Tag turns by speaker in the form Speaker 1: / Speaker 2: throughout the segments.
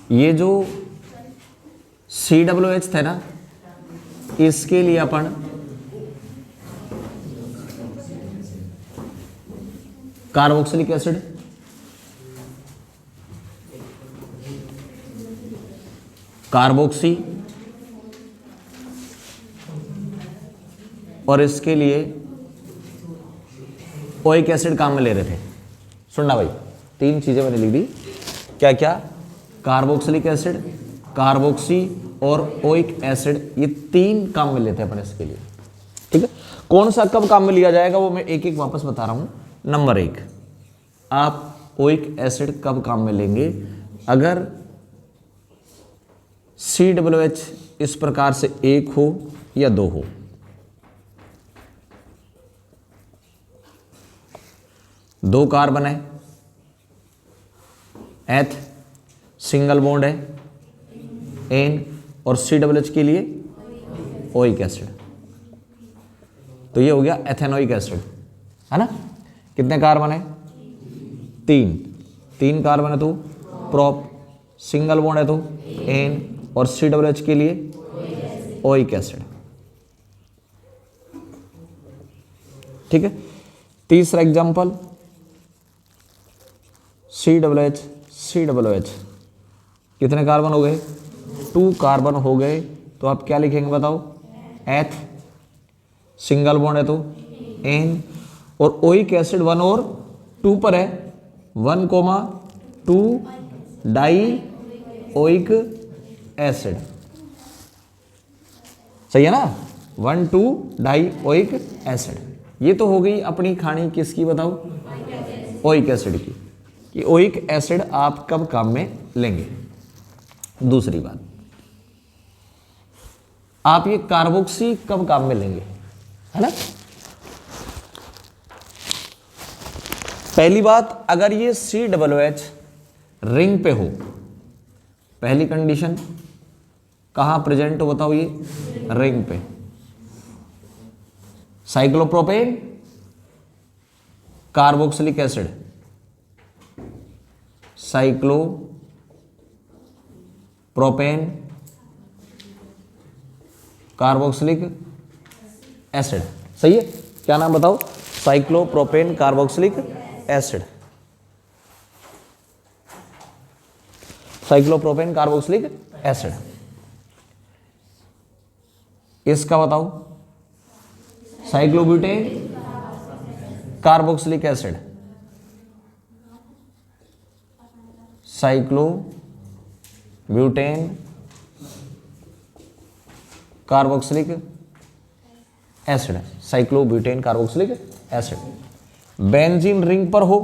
Speaker 1: ये जो COOH थे ना, इसके लिए अपन कार्बोक्सिलिक एसिड, कार्बोक्सी, और इसके लिए ओइक एसिड काम में ले रहे थे। सुनना भाई, 3 चीजें मैंने लिख दी। क्या क्या? कार्बोक्सिलिक एसिड, कार्बोक्सी और ओइक एसिड, ये 3 काम में लेते हैं अपन इसके लिए। ठीक है, कौन सा कब काम में लिया जाएगा वो मैं एक एक वापस बता रहा हूं। नंबर 1, आप ओइक एसिड कब काम में लेंगे? अगर COOH इस प्रकार से 1 हो या 2 हो। दो कार्बन है, एथ सिंगल बॉन्ड है, एन, और COOH के लिए ओइक एसिड, तो ये हो गया एथेनोइक एसिड, है ना। कितने कार्बन है? 3 कार्बन है तो प्रोप, सिंगल बॉन्ड है तो एन, और COOH के लिए ओइक एसिड। ठीक है, तीसरा एग्जांपल COOH, कितने कार्बन हो गए? 2 कार्बन हो गए, तो आप क्या लिखेंगे बताओ? एथ, सिंगल बॉन्ड है तो एन, और ओइक एसिड 1 और 2 पर है, 1,2 डाई ओइक एसिड। सही है ना, 1,2 डाई ओइक एसिड। ये तो हो गई अपनी कहानी किसकी बताओ? ओइक एसिड की, कि ओइक एसिड आप कब काम में लेंगे। दूसरी बात, आप ये कार्बोक्सी कब काम में लेंगे, है ना। पहली बात, अगर ये COOH रिंग पे हो, पहली कंडीशन कहां प्रेजेंट हो बताओ? ये रिंग पे। Cyclopropane, carboxylic acid, cyclopropane, carboxylic acid. सही है, क्या नाम बताओ? Cyclopropane carboxylic acid, cyclopropane carboxylic acid. इसका बताओ? Cyclobutane carboxylic acid, cyclobutane carboxylic acid, cyclobutane carboxylic acid. Benzene ring पर हो,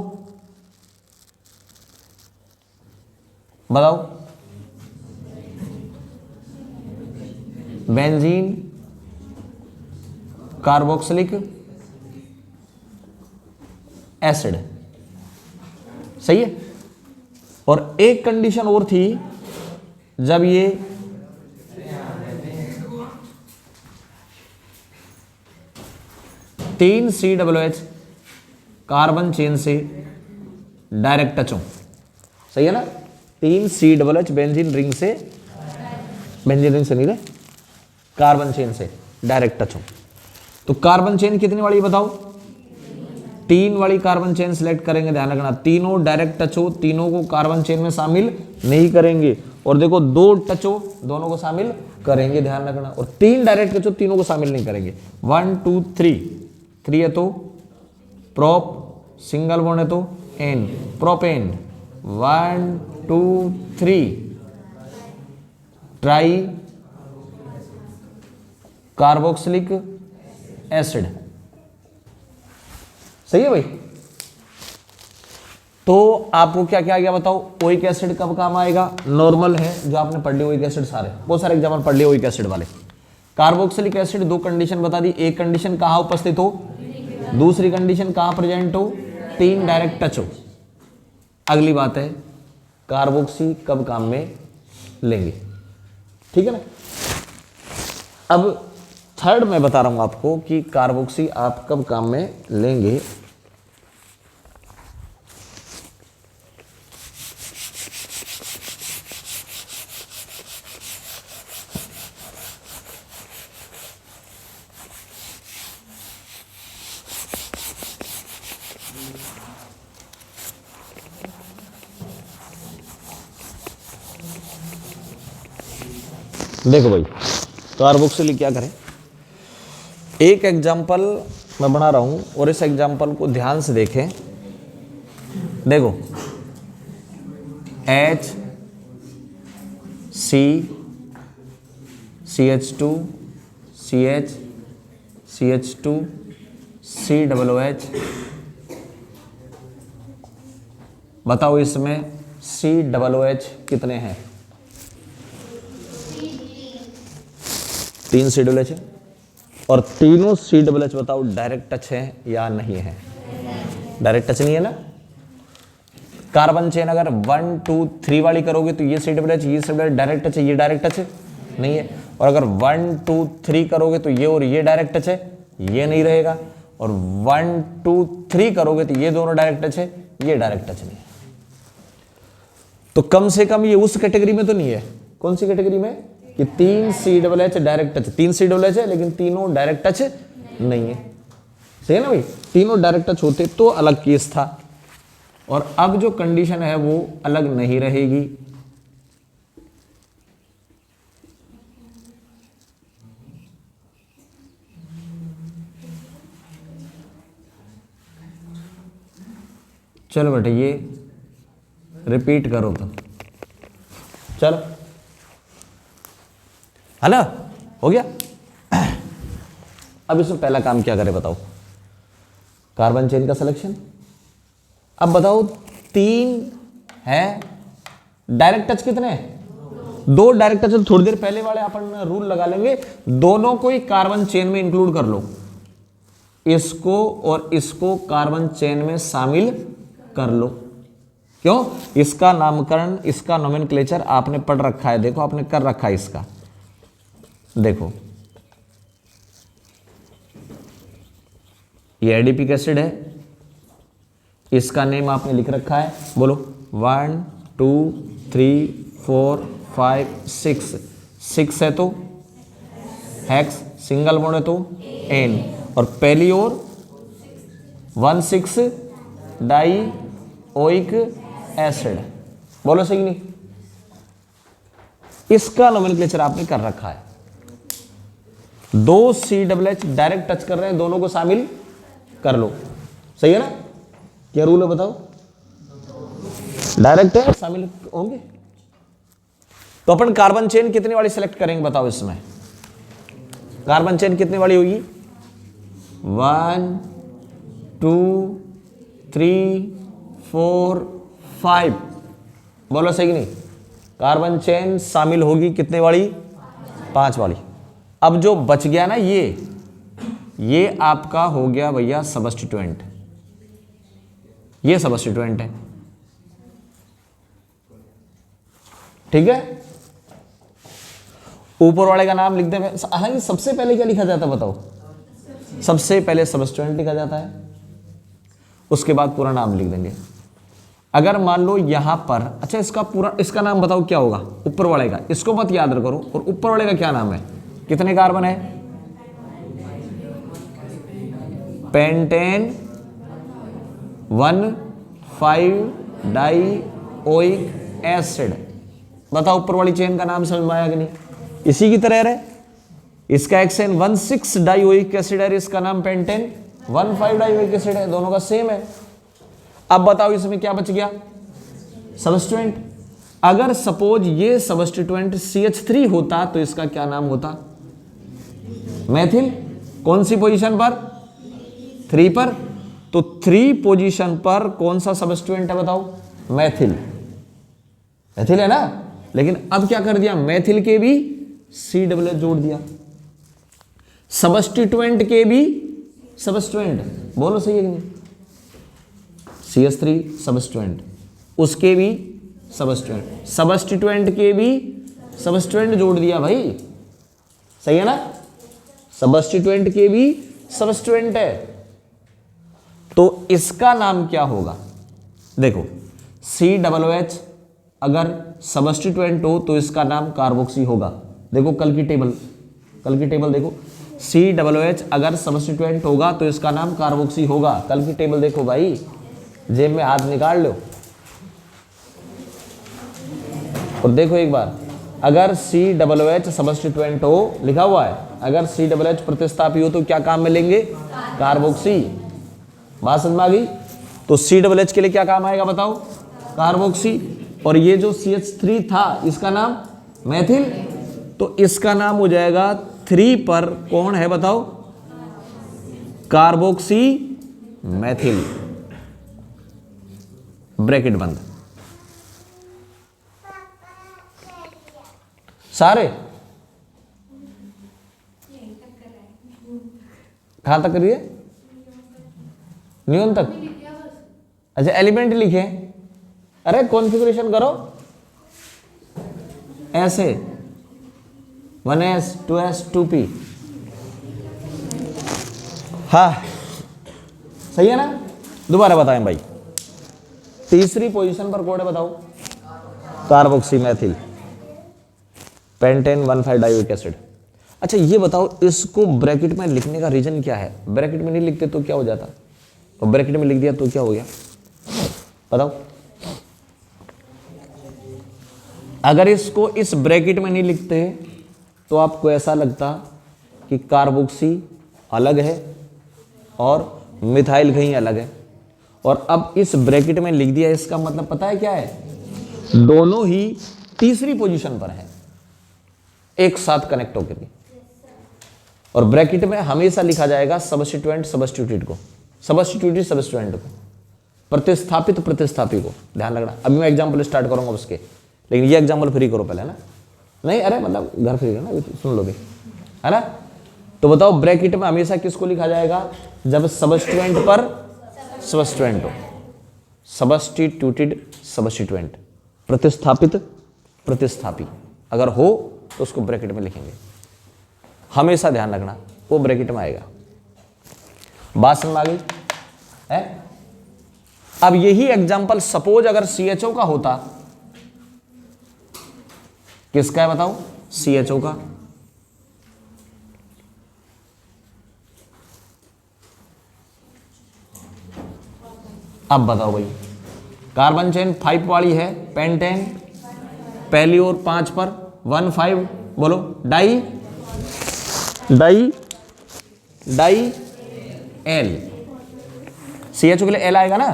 Speaker 1: बताओ? Benzene carboxylic acid. सही है। और एक कंडीशन और थी, जब ये तीन COOH कार्बन चेन से डायरेक्ट टच हो। सही है ना, 3 COOH बेंजीन रिंग से, बेंजीन रिंग से नहीं रहे, कार्बन चेन से डायरेक्ट टच हो। तो कार्बन चेन कितनी वाली बताओ? 3 वाली कार्बन चेन सिलेक्ट करेंगे। ध्यान रखना, तीनों डायरेक्ट टच हो, तीनों को कार्बन चेन में शामिल नहीं करेंगे। और देखो 2 टच हो, दोनों को शामिल करेंगे, ध्यान रखना। और 3 डायरेक्ट टच हो, तीनों को शामिल नहीं करेंगे। 1 2 3, 3 है तो प्रोप, सिंगल बॉन्ड है तो ane, propane. 1 2 3 tri carboxylic acid. सही है भाई। तो आपको क्या क्या आ गया बताओ? ओइक एसिड कब काम आएगा? नॉर्मल है जो आपने पढ़ लिया, ओइक एसिड सारे बहुत सारे एग्जाम्पल पढ़ लिए ओइक एसिड वाले। कार्बोक्सिलिक एसिड 2 कंडीशन बता दी। एक कंडीशन कहां उपस्थित हो, दूसरी कंडीशन कहां प्रेजेंट हो, 3 डायरेक्ट टच हो। अगली बात है कार्बोक्सी कब काम में लेंगे, ठीक है ना। अब थर्ड मैं बता रहा हूं आपको कि कार्बोक्सी आप कब काम में लेंगे। देखो भाई, कार्बोक्सिलिक क्या करें, एक एग्जाम्पल मैं बना रहा हूं और इस एग्जाम्पल को ध्यान से देखें। देखो H C CH2 CH CH2 COOH, बताओ इसमें COOH कितने हैं? 3 COOH है, और तीनों COOH बताओ डायरेक्ट टच है या नहीं है? डायरेक्ट टच नहीं है ना। कार्बन चेन अगर 1 2 3 वाली करोगे तो ये COOH, ये COOH डायरेक्ट टच है, ये डायरेक्ट टच है नहीं है। और अगर 1 2 3 करोगे तो ये और ये डायरेक्ट टच है, ये नहीं रहेगा। और 1 2 3 करोगे तो ये दोनों डायरेक्ट टच है, ये डायरेक्ट टच नहीं है। तो कम से कम ये उस कैटेगरी में तो नहीं है। कौन सी कैटेगरी में? कि 3 COOH डायरेक्ट टच, 3 COOH है लेकिन तीनों डायरेक्ट टच नहीं है। सही है ना भाई, तीनों डायरेक्ट टच होते तो अलग केस था, और अब जो कंडीशन है वो अलग नहीं रहेगी। चलो बेटे ये रिपीट करो तो चलो, है ना, हो गया। अब इसमें पहला काम क्या करें बताओ? कार्बन चेन का सिलेक्शन। अब बताओ 3 है, डायरेक्ट टच कितने हैं? 2 डायरेक्ट टच। थोड़ी देर पहले वाले अपन रूल लगा लेंगे, दोनों को ही कार्बन चेन में इंक्लूड कर लो, इसको और इसको कार्बन चेन में शामिल कर लो। क्यों? इसका नामकरण, इसका नोमेनक्लेचर आपने पढ़ रखा है, देखो आपने कर रखा है इसका। देखो ये एडिपिक एसिड है, इसका नेम आपने लिख रखा है, बोलो 1 2 3 4 5 6। 6 है तो हेक्स, सिंगल बॉन्ड है तो एन, और पहली ओर 1,6 डाई ओइक एसिड। बोलो सही नहीं? इसका नोमेनक्लेचर आपने कर रखा है। 2 COOH डायरेक्ट टच कर रहे हैं, दोनों को शामिल कर लो। सही है ना? क्या रूल है बताओ? डायरेक्ट है, शामिल होंगे। तो अपन कार्बन चेन कितनी वाली सिलेक्ट करेंगे बताओ? इसमें कार्बन चेन कितनी वाली होगी? 1 2 3 4 5। बोलो सही नहीं? कार्बन चेन शामिल होगी कितने वाली? 5 वाली। अब जो बच गया ना ये आपका हो गया भैया सबस्टिट्यूएंट, ये सबस्टिट्यूएंट है। ठीक है, ऊपर वाले का नाम लिख दे। हालांकि सबसे पहले क्या लिखा जाता है बताओ? सबसे पहले सबस्टिट्यूएंट लिखा जाता है, उसके बाद पूरा नाम लिख देंगे। अगर मान लो यहां पर, अच्छा इसका नाम बताओ क्या होगा? ऊपर वाले का, इसको मत याद करो। और ऊपर वाले का क्या नाम है? कितने कार्बन है? Pentane 1,5 die oic acid. बताओ ऊपर वाली चेन का नाम समझ में आया कि नहीं? इसी की तरह है, इसका एक्सेन 1,6 डाई ओइक एसिड है, इसका नाम पेंटेन 1,5 डाई ओइक एसिड है, दोनों का सेम है। अब बताओ इसमें क्या बच गया? सबस्टिट्यूएंट। अगर सपोज ये सबस्टिट्यूएंट CH3 होता तो इसका क्या नाम होता? मेथिल। कौन सी पोजीशन पर? 3 पर। तो 3 पोजीशन पर कौन सा सबस्टिट्यूएंट है बताओ? मेथिल। मेथिल है ना। लेकिन अब क्या कर दिया? मेथिल के भी COOH जोड़ दिया, सबस्टिट्यूएंट के भी सबस्टिट्यूएंट। बोलो सही है कि नहीं? CH3 सबस्टिट्यूएंट, उसके भी सबस्टिट्यूएंट, सबस्टिट्यूएंट के भी सबस्टिट्यूएंट जोड़ दिया भाई। सही है ना? सबस्टिट्यूएंट के भी सबस्टिट्यूएंट है, तो इसका नाम क्या होगा? देखो COOH अगर सबस्टिट्यूएंट हो तो इसका नाम कार्बोक्सी होगा। देखो कल की टेबल देखो, COOH अगर सब्स्टिट्यूएंट होगा तो इसका नाम कार्बोक्सी होगा। कल की टेबल देखो भाई, जेब में हाथ निकाल लो और देखो एक बार, अगर COOH सब्स्टिट्यूएंट हो, लिखा हुआ है, अगर COOH प्रतिस्थापी हो तो क्या काम में लेंगे? कार्बोक्सी। बात समझ में आ गई? तो COOH के लिए क्या काम आएगा बताओ? कार्बोक्सी। और ये जो CH3 था इसका नाम मैथिल, तो इसका नाम हो जाएगा 3 पर कौन है बताओ? कार्बोक्सी मैथिल। ब्रैकेट बंद। सारे कहां तक करिए? न्यून तक। अच्छा एलिमेंट लिखे। अरे कॉन्फ़िगरेशन करो ऐसे 1s 2s 2p। हाँ सही है ना? दोबारा बताएं भाई, तीसरी पोजीशन पर कौन है बताओ? Carboxy methyl, pentane 1,5 dioic acid. अच्छा ये बताओ, इसको ब्रैकेट में लिखने का रीजन क्या है? ब्रैकेट में नहीं लिखते तो क्या हो जाता, और ब्रैकेट में लिख दिया तो क्या हो गया बताओ? अगर इसको इस ब्रैकेट में नहीं लिखते तो आपको ऐसा लगता कि कार्बोक्सी अलग है और मिथाइल कहीं अलग है, और अब इस ब्रैकेट में लिख दिया, इसका मतलब पता है क्या है? दोनों ही तीसरी पोजीशन पर है एक साथ कनेक्ट होकर के। और ब्रैकेट में हमेशा लिखा जाएगा सब्स्टिट्यूएंट सब्स्टिट्यूटेड को, सब्स्टिट्यूटेड सब्स्टिट्यूएंट को, प्रतिस्थापित प्रतिस्थापी को। ध्यान रखना, अभी मैं एग्जांपल स्टार्ट करूंगा उसके, लेकिन ये एग्जांपल फ्री करो पहले ना। नहीं अरे मतलब घर फ्री करना, सुन लोगे है ना? तो बताओ ब्रैकेट में हमेशा किसको लिखा जाएगा? जब सब्स्टिट्यूएंट पर सब्स्टिट्यूएंट हो, सब्स्टिट्यूटेड सब्स्टिट्यूएंट, प्रतिस्थापित प्रतिस्थापी अगर हो तो उसको ब्रैकेट में लिखेंगे। हमेशा ध्यान रखना वो ब्रैकेट में आएगा। बात समझ आ गई है? अब यही एग्जांपल सपोज अगर CHO का होता, किसका है बताओ? CHO का। अब बताओ भाई, कार्बन चेन 5 वाली है, पेंटेन पहली और 5 पर 1,5 बोलो, di di di al. CHO के लिए एल आएगा ना,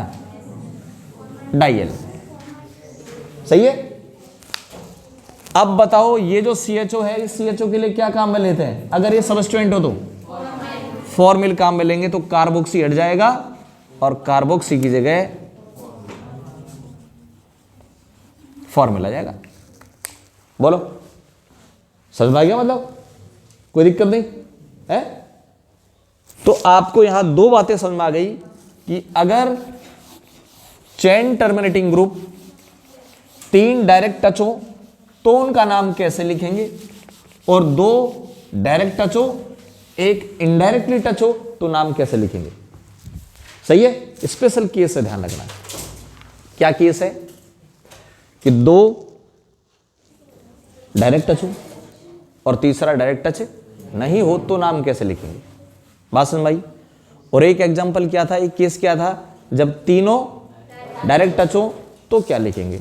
Speaker 1: डाई एल। सही है? अब बताओ ये जो CHO है, इस CHO के लिए क्या काम में लेते हैं? अगर ये सब्स्टिट्यूएंट हो तो फॉर्मिल काम में लेंगे, तो कार्बोक्सी हट जाएगा और कार्बोक्सी की जगह फॉर्मिल आ जाएगा। बोलो समझ में आ गया? मतलब कोई दिक्कत नहीं है? तो आपको यहां दो बातें समझ में आ गई कि अगर chain terminating group 3 direct touch हो तो उनका नाम कैसे लिखेंगे, और 2 डायरेक्ट टच हो, 1 इनडायरेक्टली टच हो तो नाम कैसे लिखेंगे। सही है? स्पेशल केस है, ध्यान रखना। क्या केस है? कि 2 डायरेक्ट टच हो और तीसरा डायरेक्ट टच नहीं हो तो नाम कैसे लिखेंगे। बात समझ में आई? और एक एग्जांपल क्या था, एक केस क्या था, जब तीनों डायरेक्ट टच हो तो क्या लिखेंगे।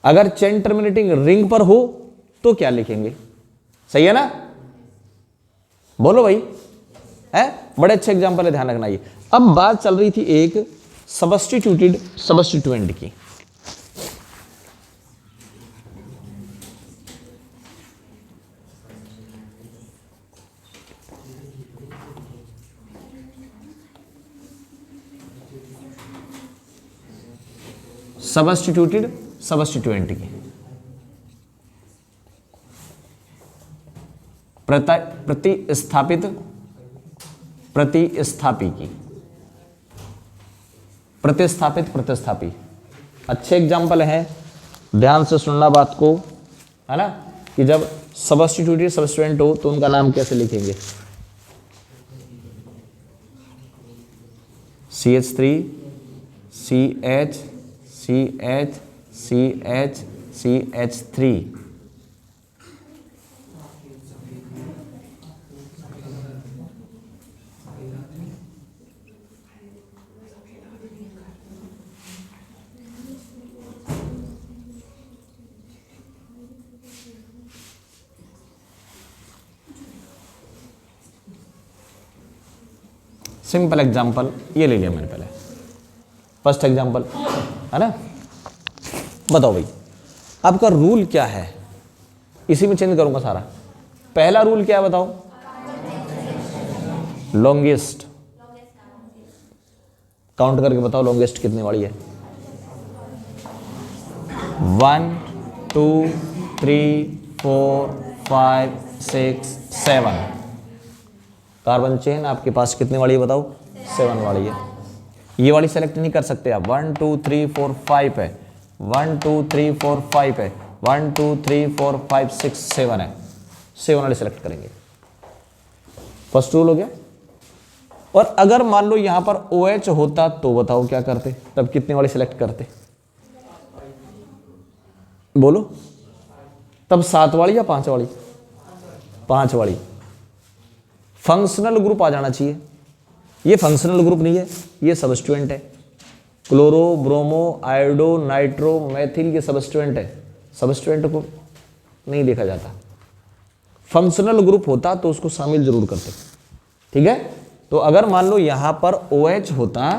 Speaker 1: अगर चेन टर्मिनेटिंग रिंग पर हो तो क्या लिखेंगे। सही है ना? बोलो भाई, है? बड़े अच्छे एग्जांपल है, ध्यान रखना। ये अब बात चल रही थी एक सब्स्टिट्यूटेड सब्स्टिट्यूएंट की। सब्स्टिट्यूटेड सब्स्टिट्यूएंट की, प्रतिस्थापित प्रतिस्थापी की, प्रतिस्थापित प्रतिस्थापी। अच्छे एग्जाम्पल हैं, ध्यान से सुनना बात को, है ना? कि जब सब्स्टिट्यूटेड सब्स्टिट्यूएंट हो तो उनका नाम कैसे लिखेंगे। CH3 CH CH CH CH3 simple example ये ले लिया मैंने पहले, फर्स्ट एग्जांपल है ना। बताओ भाई आपका रूल क्या है, इसी में चेंज करूंगा सारा। पहला रूल क्या है बताओ, लॉन्गेस्ट। काउंट करके बताओ लॉन्गेस्ट कितनी वाली है। 1 2 3 4 5 6 7। कार्बन चेन आपके पास कितने वाली है बताओ, 7 वाली है। ये वाली सेलेक्ट नहीं कर सकते आप, 1 2 3 4 5 है, 1 2 3 4 5 है, 1 2 3 4 5 6 7 है, 7 वाली सेलेक्ट करेंगे। फर्स्ट रूल हो गया। और अगर मान लो यहां पर OH होता तो बताओ क्या करते, तब कितने वाली सेलेक्ट करते बोलो, तब 7 वाली या 5 वाली, 5 वाली। फंक्शनल ग्रुप आ जाना चाहिए, ये फंक्शनल ग्रुप नहीं है, ये सबस्टिट्यूएंट है। Chloro bromo iodo nitro Maithil ये सबस्टिट्यूएंट है, सबस्टिट्यूएंट को नहीं देखा जाता। फंक्शनल ग्रुप होता तो उसको शामिल जरूर करते, ठीक है। तो अगर मान लो यहां पर OH होता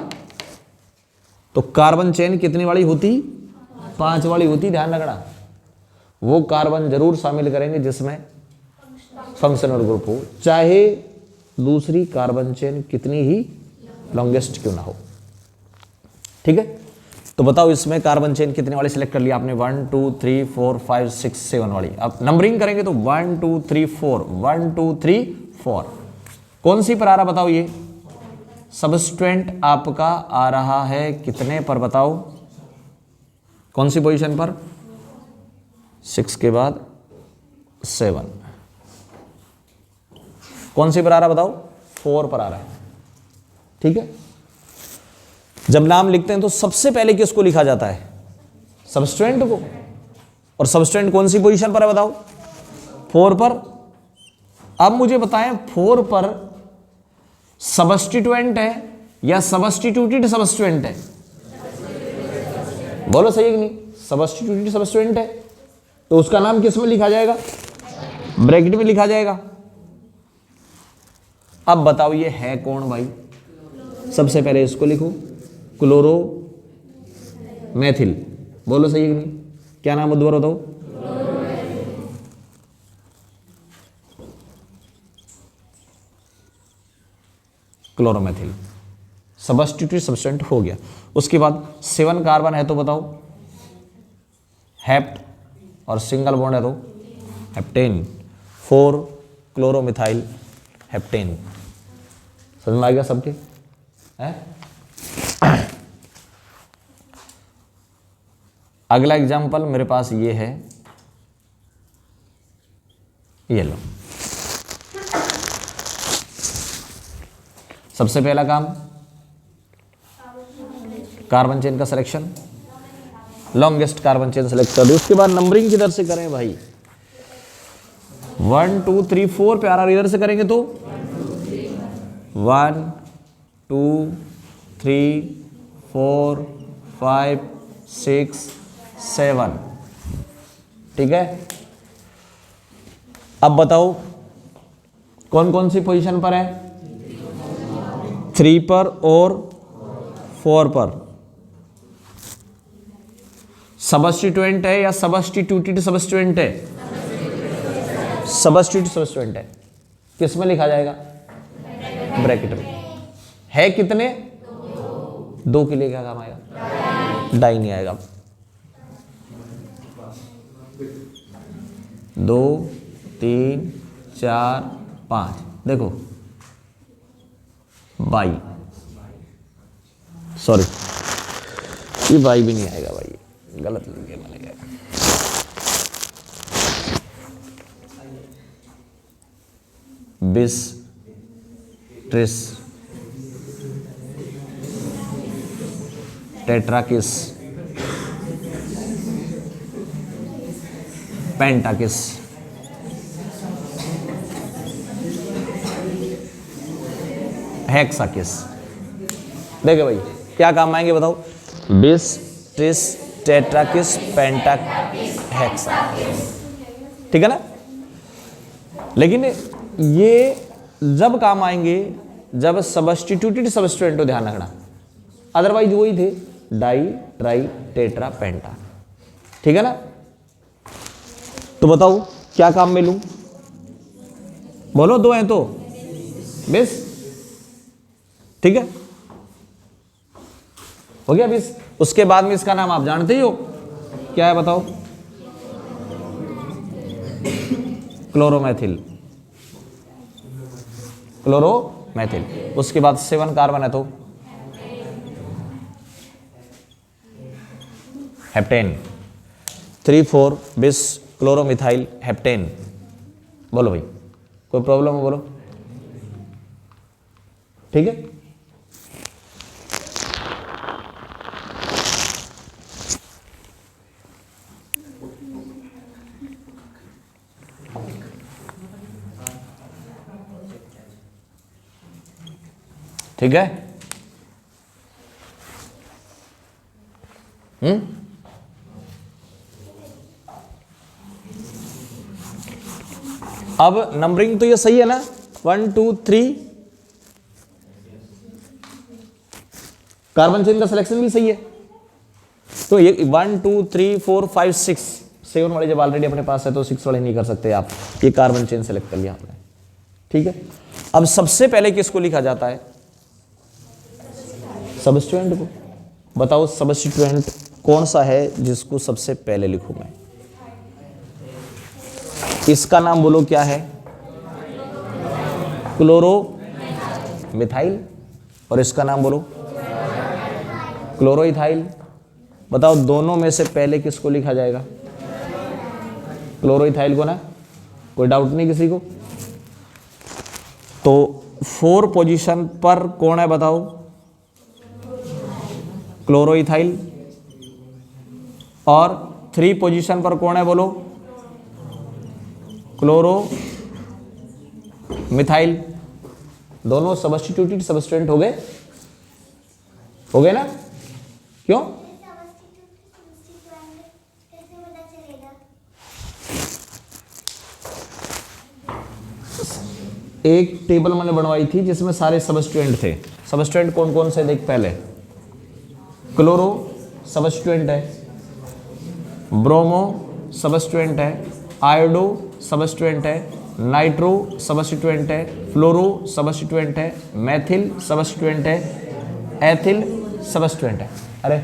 Speaker 1: तो कार्बन चेन कितनी वाली होती, 5 वाली होती। ध्यान रखना, वो कार्बन जरूर शामिल करेंगे जिसमें फंक्शनल ग्रुप हो, चाहे दूसरी कार्बन चेन कितनी ही लॉन्गेस्ट क्यों ना हो, ठीक है। तो बताओ इसमें कार्बन चेन कितने वाली सिलेक्ट कर लिया आपने, 1 2 3 4 5 6 7 वाली। अब नंबरिंग करेंगे तो 1 2 3 4 1 2 3 4। कौन सी पर आ रहा बताओ, ये सबस्ट्रेंट आपका आ रहा है कितने पर बताओ, कौन सी पोजीशन पर, 6 के बाद 7। कौन सी पर आ रहा बताओ, 4 पर आ रहा है, ठीक है। जब नाम लिखते हैं तो सबसे पहले किसको लिखा जाता है, सबस्ट्रेंट को। और सबस्ट्रेंट कौन सी पोजीशन पर है बताओ, 4 पर। अब मुझे बताएं 4 पर सबस्टिट्यूएंट है या सबस्टिट्यूटेड सबस्टिट्यूएंट है, बोलो सही है कि नहीं, सबस्टिट्यूटेड सबस्टिट्यूएंट है तो उसका नाम किस में लिखा जाएगा, ब्रैकेट में लिखा जाएगा। अब बताओ ये है कौन भाई, सबसे पहले इसको लिखो, क्लोरो मैथिल। बोलो सही है कि नहीं, क्या नाम है दोबारा बताओ, क्लोरोमेथिल। सबस्टिट्यूट सबस्टेंट हो गया। उसके बाद 7 कार्बन है तो बताओ हेप्ट और सिंगल बॉन्ड है तो हेप्टेन। 4 chloromethyl heptane. समझ में आ गया सबके है? अगला एग्जाम्पल मेरे पास ये है, ये लो। सबसे पहला काम कार्बन चेन का selection, longest carbon chain select कर दो। उसके बाद नंबरिंग किधर से करें भाई, 1 2 3 4 पे आ रहा, इधर से करेंगे तो 1 2 3 4 5 6 7, ठीक है। अब बताओ कौन कौन सी पोजीशन पर है, 3 पर और 4 पर। सबस्टिट्यूएंट है या सबस्टिट्यूटेड सबस्टिट्यूएंट है, सबस्टिट्यूटेड सबस्टिट्यूएंट है। किस में लिखा जाएगा, ब्रैकेट में। है कितने, 2 के लिए क्या काम आएगा, डाई नहीं आएगा। 2 3 4 5, देखो बाई, सॉरी ये बाई भी नहीं आएगा भाई, गलत लिख गया मैंने। क्या बिस ट्रिस टेट्राकिस पेंटाकिस, हेक्साकिस। देखिए भाई क्या काम आएंगे बताओ, बिस ट्रिस टेट्राकिस पेंटाक हेक्सा, ठीक है ना। लेकिन ये जब काम आएंगे जब सब्स्टिट्यूटेड सब्स्टिट्यूएंट हो, ध्यान रखना, अदरवाइज वही थे, डाई ट्राई टेट्रा पेंटा, ठीक है ना। तो बताओ क्या काम में लूं, बोलो, दो हैं तो बेस, ठीक है, हो गया बेस। उसके बाद में इसका नाम आप जानते ही हो, क्या है बताओ, क्लोरोमेथिल, क्लोरोमेथिल। उसके बाद 7 कार्बन है तो हेप्टेन, 3,4 बिस क्लोरोमिथाइल हेप्टेन। बोलो भाई, कोई प्रॉब्लम हो बोलो, ठीक है। ठीक है, अब नंबरिंग तो ये सही है ना, 1 2 3, कार्बन चेन का सिलेक्शन भी सही है। तो ये 1 2 3 4 5 6, 7 वाले जब ऑलरेडी अपने पास है तो 6 वाले नहीं कर सकते आप, ये कार्बन चेन सेलेक्ट कर लिया आपने, ठीक है। अब सबसे पहले किसको लिखा जाता है, सब्स्टिट्यूएंट को। बताओ सब्स्टिट्यूएंट कौन सा है जिसको सबसे पहले लिखूं मैं, इसका नाम बोलो क्या है, क्लोरो मिथाइल, और इसका नाम बोलो क्लोरोइथाइल। बताओ दोनों में से पहले किसको लिखा जाएगा, क्लोरोइथाइल को ना, कोई डाउट नहीं किसी को। तो 4 पोजीशन पर कौन है बताओ, क्लोरोइथाइल, और 3 पोजीशन पर कौन है बोलो, क्लोरो मिथाइल। दोनों सब्स्टिट्यूटेड सब्स्टिट्यूएंट हो गए ना, क्यों, एक टेबल मैंने बनवाई थी जिसमें सारे सब्स्टिट्यूएंट थे। सब्स्टिट्यूएंट कौन कौन से देख, पहले क्लोरो सब्स्टिट्यूएंट है, ब्रोमो सब्स्टिट्यूएंट है, आयोडो सब्स्टिट्यूएंट है, नाइट्रो सब्स्टिट्यूएंट है, फ्लोरो सब्स्टिट्यूएंट है, मैथिल सब्स्टिट्यूएंट है, एथिल सब्स्टिट्यूएंट है। अरे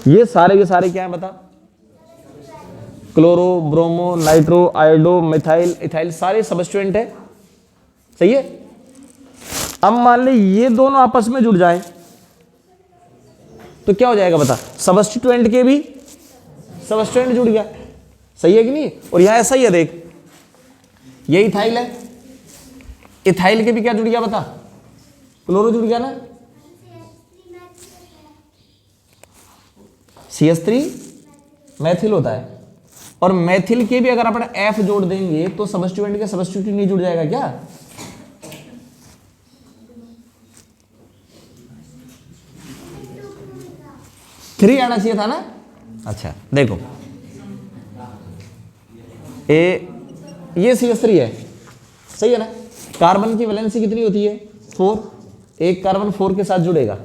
Speaker 1: ये सारे क्या है बता, chloro bromo nitro iodo methyl ethyl सारे सब्स्टिट्यूएंट है, सही है। अब मान ले ये दोनों आपस में जुड़ जाए तो क्या हो जाएगा बता, सब्स्टिट्यूएंट के भी सब्स्टिट्यूएंट जुड़ गया, सही है कि नहीं। और यहां ऐसा ही है, देख ये इथाइल है, इथाइल के भी क्या जुड़ गया बता, क्लोरो जुड़ गया ना, CH3 मैथिल होता है, और मैथिल के भी अगर अपन F जोड़ देंगे तो सब्स्टिट्यूएंट के सब्स्टिट्यूट नहीं जुड़ जाएगा क्या, थ्री आना चाहिए था ना। अच्छा देखो ये CH3 है, सही है ना। कार्बन की वैलेंसी कितनी होती है, 4, एक कार्बन 4 के साथ जुड़ेगा।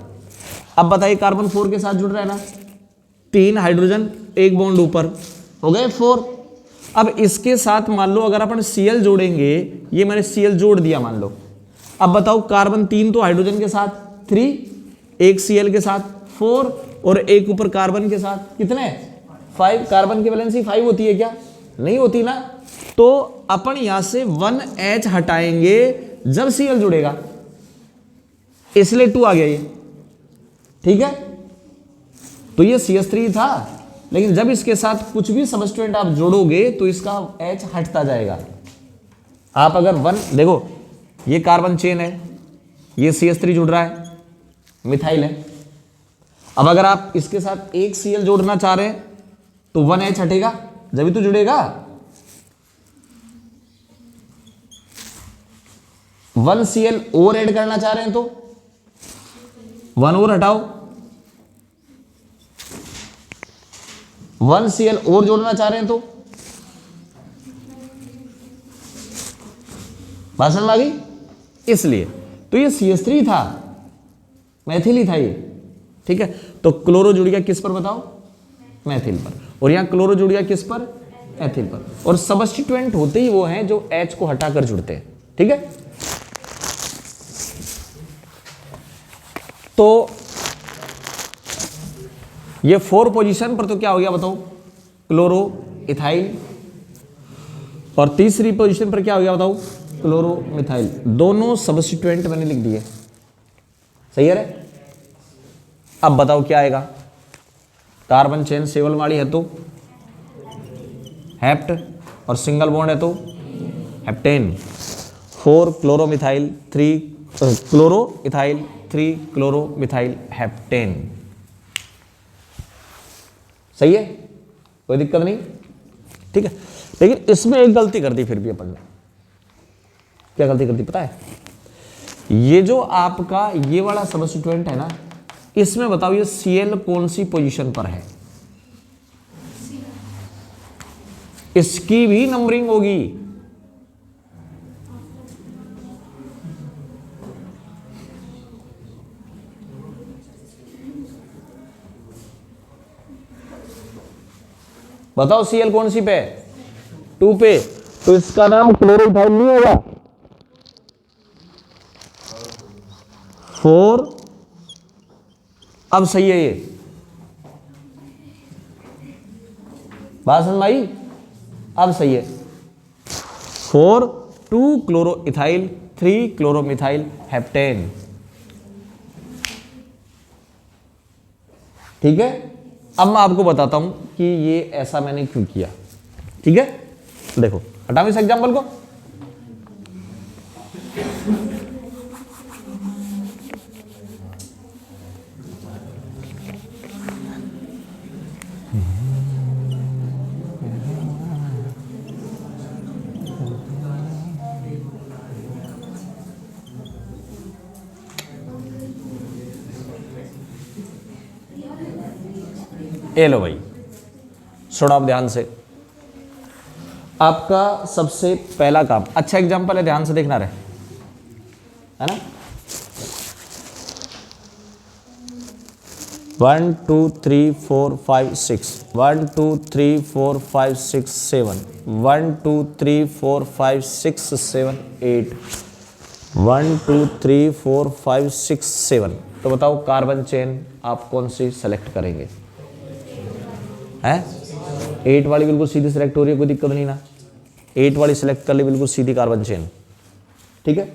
Speaker 1: अब बताइए कार्बन 4 के साथ जुड़ रहा है ना, 3 हाइड्रोजन एक बॉन्ड ऊपर, हो गए 4। अब इसके साथ मान लो अगर अपन Cl जोड़ेंगे, ये मैंने Cl जोड़ दिया मान लो। अब बताओ कार्बन 3 तो हाइड्रोजन के साथ 3, एक Cl के साथ 4, और एक ऊपर कार्बन के साथ कितने 5। कार्बन की वैलेंसी 5 होती है क्या, नहीं होती ना। तो अपन यहां से 1H हटाएंगे जब Cl जुड़ेगा, इसलिए 2 आ गया ये, ठीक है। तो ये CH3 था, लेकिन जब इसके साथ कुछ भी सब्स्टिट्यूएंट आप जोड़ोगे तो इसका H हटता जाएगा। आप अगर 1 देखो, ये कार्बन चेन है, ये CH3 जुड़ रहा है, मिथाइल है। अब अगर आप इसके साथ एक Cl जोड़ना चाह रहे हैं तो 1H हटेगा जब भी तो जुड़ेगा। 1 Cl और ऐड करना चाह रहे हैं तो 1 और हटाओ, 1 Cl और जोड़ना चाह रहे हैं तो, बात समझ में आ गई। इसलिए तो ये CH3 था, मैथिल ही था ये, ठीक है। तो क्लोरो जुड़ गया किस पर बताओ, मैथिल पर, और यहां क्लोरो जुड़ गया किस पर, एथिल पर, और सबस्टिट्यूएंट होते ही वो हैं जो H को हटाकर जुड़ते हैं, ठीक है। तो ये 4 पोजीशन पर तो क्या हो गया बताओ, क्लोरो इथाइल, और तीसरी पोजीशन पर क्या हो गया बताओ, क्लोरो मिथाइल। दोनों सबस्टिट्यूएंट मैंने लिख दिए, सही है रे। अब बताओ क्या आएगा, कार्बन चेन सेवल वाली है तो हेप्ट, और सिंगल बॉन्ड है तो heptane. 4 chloromethyl 3 chloro ethyl 3 chloromethyl heptane, सही है, कोई दिक्कत नहीं, ठीक है। लेकिन इसमें एक गलती कर दी फिर भी अपन ने, क्या गलती कर दी पता है, ये जो आपका ये वाला सबस्टिट्यूएंट है ना, इसमें बताओ ये Cl कौन सी पोजीशन पर है, इसकी भी नंबरिंग होगी। बताओ Cl कौन सी पे, 2 पे, तो इसका नाम क्लोरोइथाइल नहीं होगा। 4 अब सही है, ये बात समझ में आई, अब सही है। 4 2 क्लोरोइथाइल 3 क्लोरोमिथाइल हेप्टेन, ठीक है। अब मैं आपको बताता हूं कि ये ऐसा मैंने क्यों किया, ठीक है। देखो हटाओ इस एग्जाम्पल को, ये लो भाई, सुनो आप ध्यान से, आपका सबसे पहला काम, अच्छा एग्जांपल है, ध्यान से देखना रहे, है ना। 1 2 3 4 5 6 1 2 3 4 5 6 7 1 2 3 4 5 6 7 8 1 2 3 4 5 6 7। तो बताओ कार्बन चेन आप कौन सी सेलेक्ट करेंगे, है 8 वाली बिल्कुल सीधी सेलेक्ट हो रही है, कोई दिक्कत नहीं ना, 8 वाली सेलेक्ट कर ली बिल्कुल सीधी कार्बन चेन, ठीक है।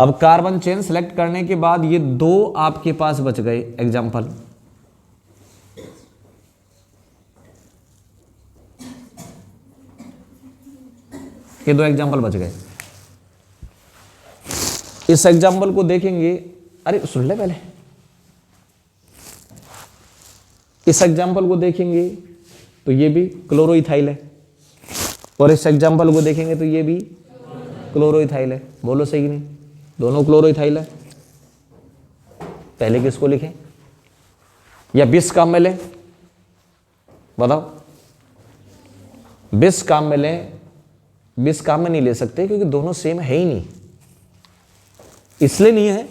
Speaker 1: अब कार्बन चेन सेलेक्ट करने के बाद ये 2 आपके पास बच गए एग्जाम्पल, ये 2 एग्जाम्पल बच गए। इस एग्जाम्पल को देखेंगे, अरे सुन ले पहले, इस एग्जाम्पल को देखेंगे तो ये भी क्लोरोइथाइल है, और इस एग्जाम्पल को देखेंगे तो ये भी क्लोरोइथाइल है। बोलो सही नहीं, दोनों क्लोरोइथाइल है। पहले किसको लिखें, या 20 काम में लें, बताओ 20 काम में लें, 20 काम में नहीं ले सकते क्योंकि दोनों सेम है ही नहीं। इसलिए नहीं है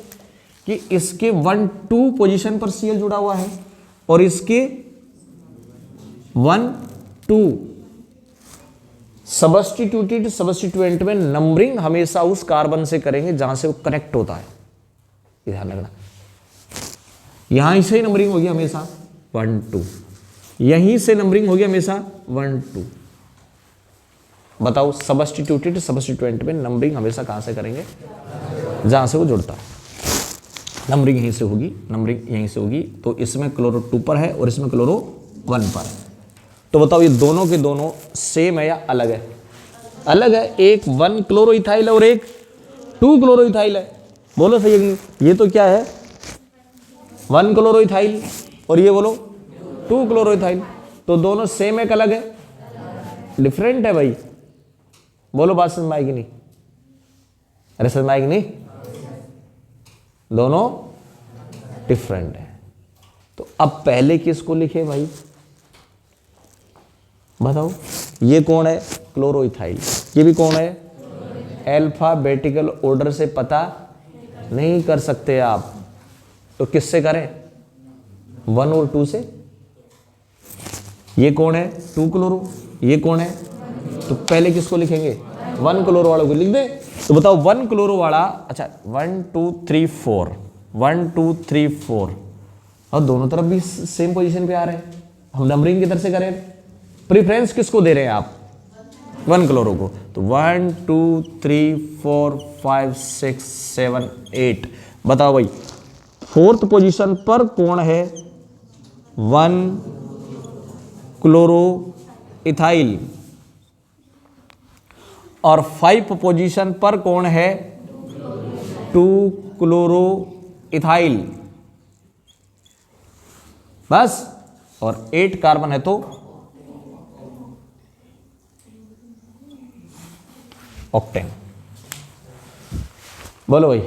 Speaker 1: कि इसके 1 2 पोजीशन पर Cl जुड़ा हुआ है और इसके 1 2 सबस्टिट्यूटेड सबस्टिट्यूएंट में नंबरिंग हमेशा उस कार्बन से करेंगे जहां से वो कनेक्ट होता है, ध्यान रखना। यहां से नंबरिंग होगी हमेशा 1 2, यहीं से नंबरिंग होगी हमेशा 1 2। बताओ सबस्टिट्यूटेड सबस्टिट्यूएंट में नंबरिंग हमेशा कहां से करेंगे, जहां से वो जुड़ता है। नंबरिंग यहीं से होगी, नंबरिंग यहीं से होगी। तो इसमें क्लोरो 2 पर है और इसमें क्लोरो 1 पर है। तो बताओ ये दोनों के दोनों सेम है या अलग है? अलग है। एक 1 क्लोरोइथाइल है और एक 2 क्लोरोइथाइल है। बोलो सही है कि ये तो क्या है 1 क्लोरोइथाइल और ये बोलो 2 क्लोरोइथाइल। तो दोनों सेम है कि अलग है? डिफरेंट है भाई। बोलो बात समझ में आएगी नहीं? अरे समझ में आएगी नहीं? दोनों डिफरेंट है। तो अब पहले किसको लिखे भाई बताओ? ये कौन है? क्लोरोइथाइल। ये भी कौन है? अल्फाबेटिकल ऑर्डर से पता नहीं कर सकते आप, तो किससे करें? 1 और 2 से। ये कौन है? 2 क्लोरो। ये कौन है? तो पहले किसको लिखेंगे? 1 क्लोरो वालों को लिख दे। तो बताओ 1 क्लोरो वाला, अच्छा 1 2 3 4, 1 2 3 4, और दोनों तरफ भी सेम पोजीशन पे आ रहे हैं। हम नंबरिंग किधर से करें? प्रेफरेंस किसको दे रहे हैं आप? 1 क्लोरो को। तो 1 2 3 4 5 6 7 8। बताओ भाई 4th पोजीशन पर कौन है? 1 क्लोरो इथाइल। और 5 पोजीशन पर कौन है? 2 क्लोरो इथाइल। बस। और 8 कार्बन है तो ऑक्टेन। बोलो भाई,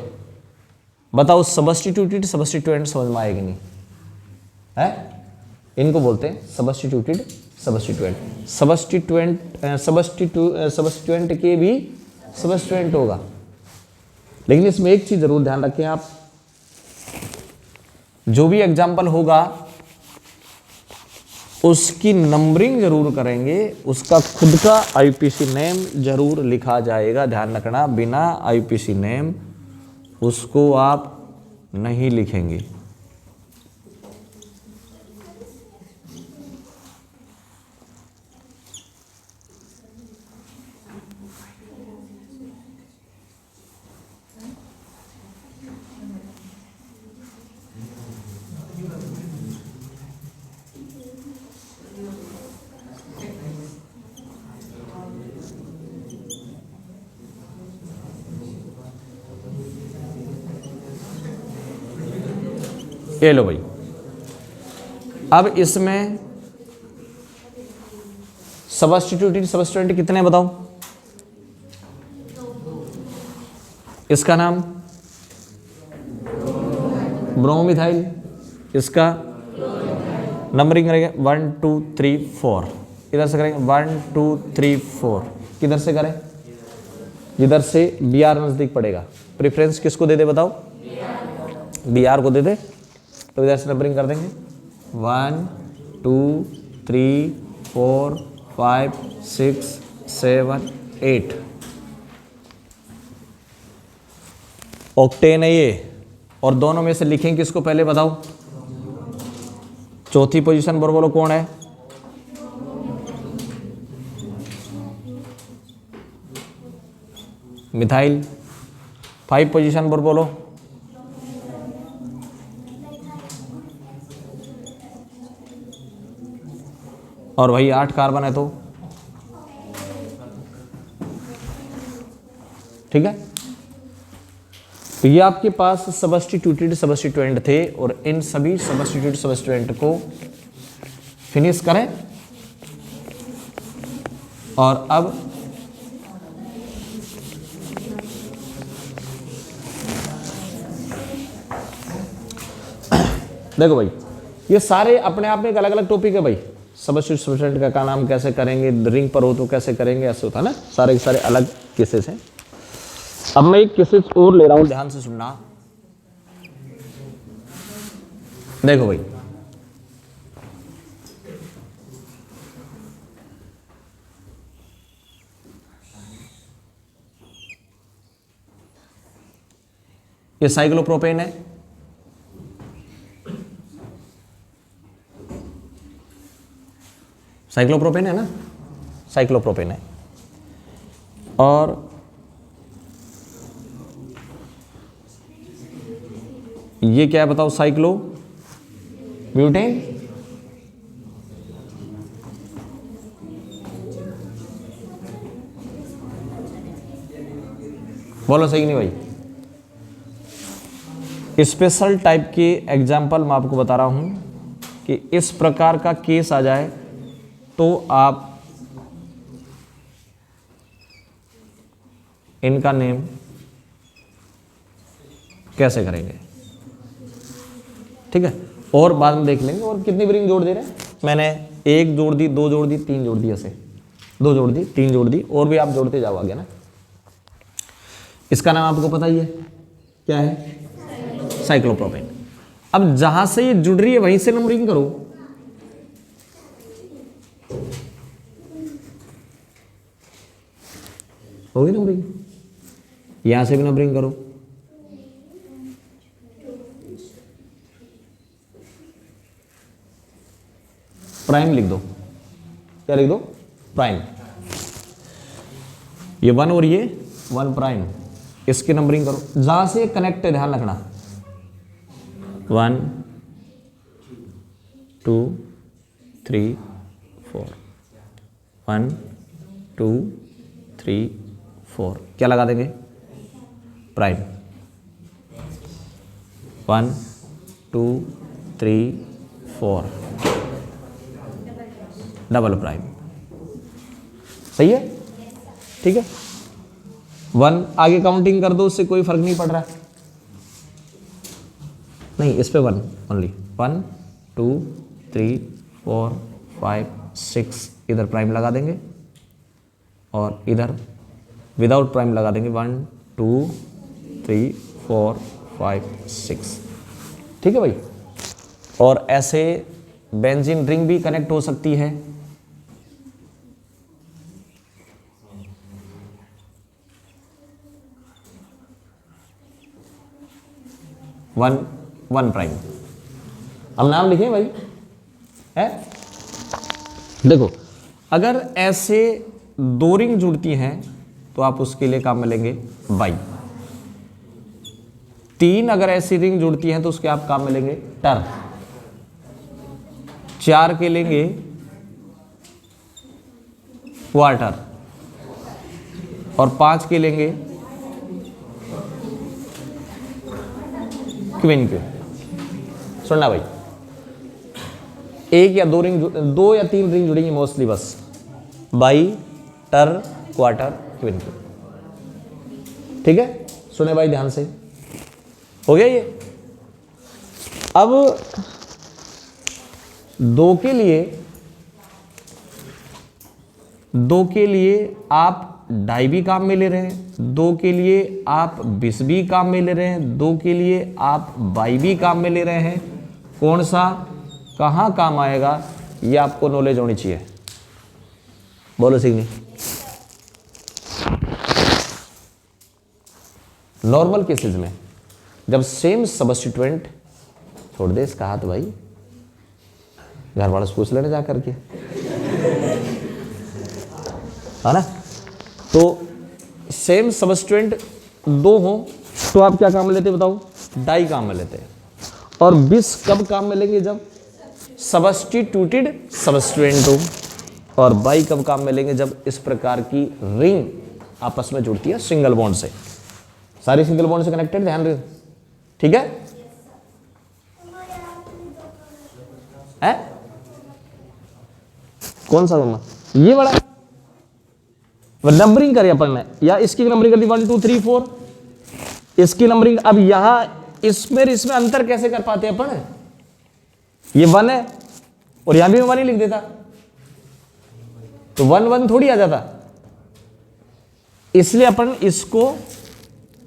Speaker 1: बताओ सब्स्टिट्यूटेड सब्स्टिट्यूएंट समझ में आएगी नहीं है? इनको बोलते हैं सब्स्टिट्यूटेड सब्स्टिट्यूएंट। सब्स्टिट्यूएंट के भी सब्स्टिट्यूएंट होगा, लेकिन इसमें एक चीज जरूर ध्यान रखें आप, जो भी एग्जाम्पल होगा उसकी नंबरिंग जरूर करेंगे, उसका खुद का आईपीसी नेम जरूर लिखा जाएगा। ध्यान रखना, बिना आईपीसी नेम उसको आप नहीं लिखेंगे। ये लो भाई, अब इसमें सब्स्टिट्यूटेड सब्स्टिट्यूएंट कितने बताओ? इसका नाम ब्रोमीथाइल, इसका नंबरिंग करेंगे 1 2 3 4। इधर से करेंगे 1 2 3 4। किधर से करें? जिधर से बी आर नजदीक पड़ेगा। प्रेफरेंस किसको दे दे बताओ? बी आर को दे दे। तो इधर से नंबरिंग कर देंगे 1 2 3 4 5 6 7 8। ऑक्टेन है ये। और दोनों में से लिखेंगे किसको पहले बताओ? चौथी पोजीशन पर बोलो कौन है? मिथाइल। 5 पोजीशन पर बोलो? और वही 8 कार्बन है तो ठीक है। तो ये आपके पास सब्स्टिट्यूटेड सब्स्टिट्यूएंट थे, और इन सभी सब्स्टिट्यूटेड सब्स्टिट्यूएंट को फिनिश करें। और अब देखो भाई, ये सारे अपने आप में एक अलग अलग टॉपिक है भाई। सब्स्टिट्यूट सब्स्टिट्यूएंट का नाम कैसे करेंगे, रिंग पर हो तो कैसे करेंगे, ऐसे होता है ना। सारे के सारे अलग केसेस हैं। अब मैं एक केसेस और ले रहा हूं, ध्यान से सुनना। देखो भाई, ये साइक्लोप्रोपेन है, साइक्लोप्रोपेन है ना, साइक्लोप्रोपेन है। और ये क्या है बताओ? Cyclo butane. बोलो सही नहीं भाई? स्पेशल टाइप के एग्जाम्पल मैं आपको बता रहा हूं कि इस प्रकार का केस आ जाए तो आप इनका नेम कैसे करेंगे, ठीक है। और बाद में देख लेंगे। और कितनी रिंग जोड़ दे रहे हैं? मैंने 1 जोड़ दी, 2 जोड़ दी, 3 जोड़ दी, ऐसे 2 जोड़ दी, 3 जोड़ दी, और भी आप जोड़ते जाओ आगे ना। इसका नाम आपको पता ही है, क्या है? साइक्लोप्रोपेन। अब जहां से ये जुड़ रही है वहीं से नंबरिंग करो। होगी नंबरिंग, यहां से भी नंबरिंग करो। प्राइम लिख दो, क्या लिख दो? प्राइम। ये 1 और ये 1 प्राइम, इसकी नंबरिंग करो। जहां से कनेक्ट है ध्यान रखना, 1 2 3 4, 1 2 3 4, क्या लगा देंगे? प्राइम। 1 2 3 4, double prime. सही है, ठीक है। 1 आगे काउंटिंग कर दो, उससे कोई फर्क नहीं पड़ रहा है। नहीं, इस पे 1 ओनली। 1 2 3 4 5 6, इधर प्राइम लगा देंगे और इधर विदाउट प्राइम लगा देंगे। 1 2 3 4 5 6, ठीक है भाई। और ऐसे बेंजीन रिंग भी कनेक्ट हो सकती है। One prime. अब नाम लिखें भाई, है? देखो, अगर ऐसे 2 रिंग जुड़ती हैं तो आप उसके लिए काम में लेंगे बाई। 3 अगर ऐसी रिंग जुड़ती हैं तो उसके आप काम में लेंगे टर। 4 के लेंगे क्वार्टर और 5 के लेंगे क्वीन क्यू। सुनना भाई, 1 या 2 रिंग, 2 या 3 रिंग जुड़ेंगी मोस्टली, बस बाई, टर, क्वार्टर, क्वीन क्यू, ठीक है। सुने भाई ध्यान से, हो गया ये। अब 2 के लिए आप डाई भी काम में ले रहे हैं, 2 के लिए आप बिस भी काम में ले रहे हैं, 2 के लिए आप बाई भी काम में ले रहे हैं। कौन सा कहाँ काम आएगा ये आपको नॉलेज होनी चाहिए। बोलो सिग्नी। नॉर्मल केसेस में जब सेम सब्स्टिट्यूएंट, छोड़ दे इसका हाथ भाई, घर वाले से पूछ लेने जा करके, है ना। तो सेम सब्स्टिट्यूएंट 2 हो तो आप क्या काम में लेते बताओ? डाई काम में लेते हैं। और बिस कब काम में लेंगे? जब सब्स्टिट्यूटेड सब्स्टिट्यूएंट हो। और बाई कब काम में लेंगे? जब इस प्रकार की रिंग आपस में जुड़ती है सिंगल बॉन्ड से। सारी सिंगल बॉन्ड से कनेक्टेड, ध्यान रहे, ठीक है? कौन सा करना? ये बड़ा नंबरिंग करें अपन ने, या इसकी नंबरिंग कर दी 1 2 3 4, इसकी नंबरिंग। अब यहां इसमें अंतर कैसे कर पाते अपन? ये 1 है और यहां भी 1 ही लिख देता तो 1 1 थोड़ी आ जाता। इसलिए अपन इसको,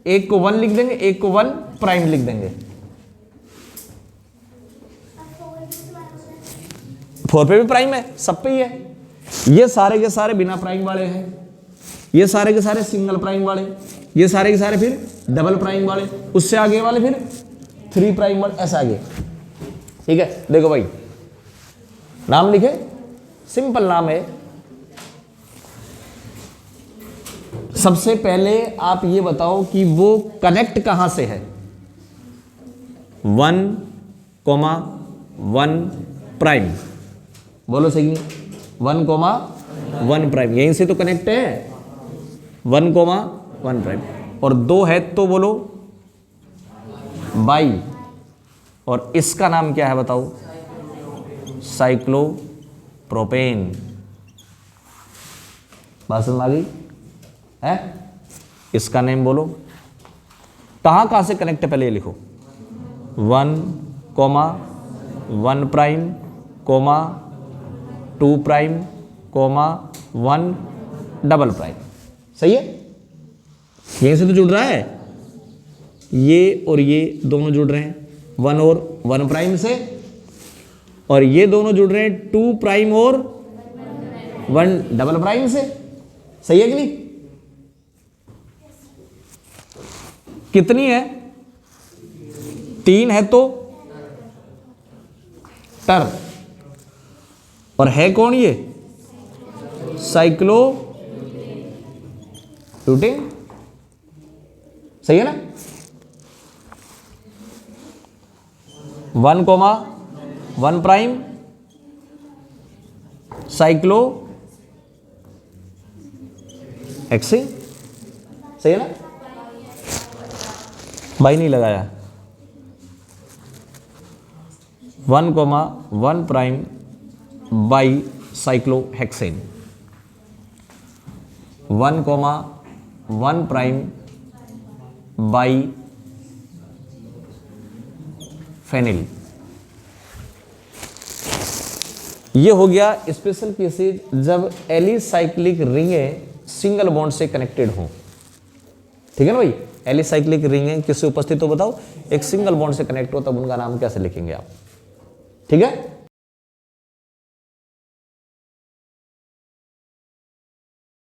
Speaker 1: एक को 1 लिख देंगे, एक को 1 प्राइम लिख देंगे। 4 पे भी प्राइम है, सब पे ही है। ये सारे के सारे बिना प्राइम वाले हैं, ये सारे के सारे सिंगल प्राइम वाले, ये सारे के सारे फिर डबल प्राइम वाले, उससे आगे वाले फिर 3 प्राइम वाले, ऐसा आगे, ठीक है। देखो भाई, नाम लिखे, सिंपल नाम है। सबसे पहले आप ये बताओ कि वो कनेक्ट कहां से है? 1,1 प्राइम, बोलो सही। 1,1 प्राइम, यहीं से तो कनेक्ट है। 1,1 प्राइम और 2 है तो बोलो बाई। और इसका नाम क्या है बताओ? साइक्लोप्रोपेन। बात समझ आ गई है? इसका नेम बोलो। कहां से कनेक्ट है पहले ये लिखो। 1,1 प्राइम, 2 प्राइम, 1 डबल प्राइम। सही है? यहीं से तो जुड़ रहा है, ये और ये दोनों जुड़ रहे हैं 1 और 1 प्राइम से, और ये दोनों जुड़ रहे हैं 2 प्राइम और 1 डबल प्राइम से। सही है कि नहीं? कितनी है? 3 है तो टर, और है कौन ये? Cyclo butane. सही है ना? 1,1 प्राइम साइक्लो हेक्सेन। सही है ना? बाई नहीं लगाया। 1,1 prime bi cyclohexane, 1,1 prime bi phenyl. ये हो गया स्पेशल केसेज जब एलिसाइक्लिक रिंगें सिंगल बॉन्ड से कनेक्टेड हों। ठीक है ना भाई? एलिसाइक्लिक रिंगें किससे उपस्थित हो बताओ? एक सिंगल बॉन्ड से कनेक्ट हो, तब उनका नाम कैसे लिखेंगे आप? ठीक है।